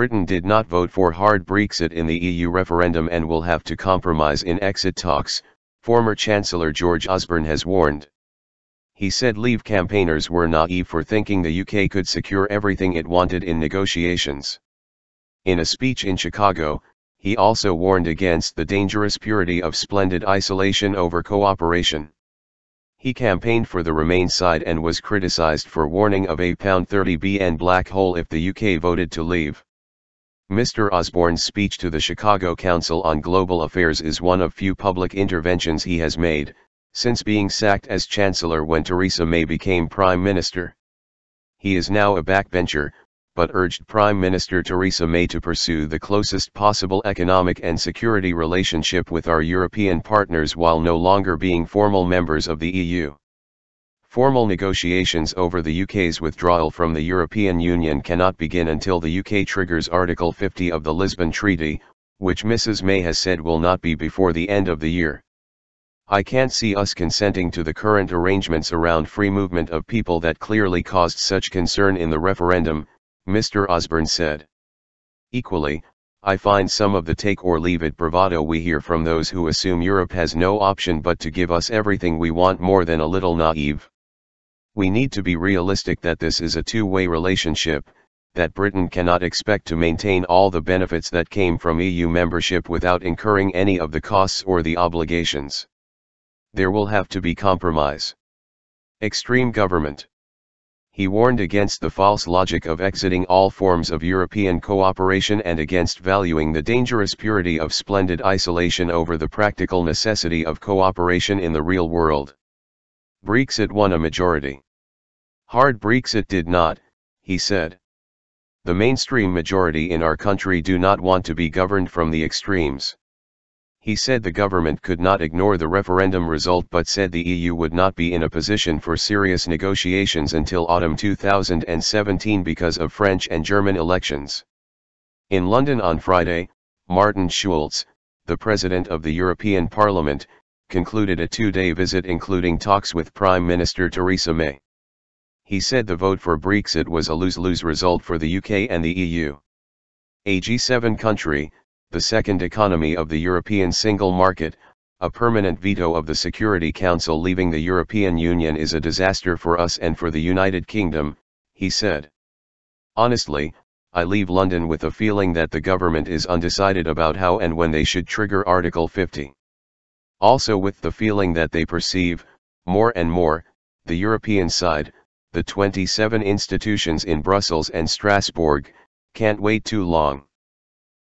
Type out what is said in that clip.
Britain did not vote for hard Brexit in the EU referendum and will have to compromise in exit talks, former Chancellor George Osborne has warned. He said Leave campaigners were naive for thinking the UK could secure everything it wanted in negotiations. In a speech in Chicago, he also warned against the dangerous purity of splendid isolation over cooperation. He campaigned for the Remain side and was criticised for warning of a £30 black hole if the UK voted to leave. Mr. Osborne's speech to the Chicago Council on Global Affairs is one of few public interventions he has made, since being sacked as Chancellor when Theresa May became Prime Minister. He is now a backbencher, but urged Prime Minister Theresa May to pursue the closest possible economic and security relationship with our European partners while no longer being formal members of the EU. Formal negotiations over the UK's withdrawal from the European Union cannot begin until the UK triggers Article 50 of the Lisbon Treaty, which Mrs. May has said will not be before the end of the year. I can't see us consenting to the current arrangements around free movement of people that clearly caused such concern in the referendum, Mr. Osborne said. Equally, I find some of the take-or-leave-it bravado we hear from those who assume Europe has no option but to give us everything we want more than a little naive. We need to be realistic that this is a two-way relationship, that Britain cannot expect to maintain all the benefits that came from EU membership without incurring any of the costs or the obligations. There will have to be compromise. Extreme government. He warned against the false logic of exiting all forms of European cooperation and against valuing the dangerous purity of splendid isolation over the practical necessity of cooperation in the real world. Brexit won a majority. Hard Brexit did not, he said. The mainstream majority in our country do not want to be governed from the extremes. He said the government could not ignore the referendum result but said the EU would not be in a position for serious negotiations until autumn 2017 because of French and German elections. In London on Friday, Martin Schulz, the President of the European Parliament, concluded a two-day visit including talks with Prime Minister Theresa May. He said the vote for Brexit was a lose-lose result for the UK and the EU. A G7 country, the second economy of the European single market, a permanent veto of the Security Council leaving the European Union is a disaster for us and for the United Kingdom, he said. Honestly, I leave London with a feeling that the government is undecided about how and when they should trigger Article 50. Also with the feeling that they perceive, more and more, the European side, the 27 institutions in Brussels and Strasbourg, can't wait too long.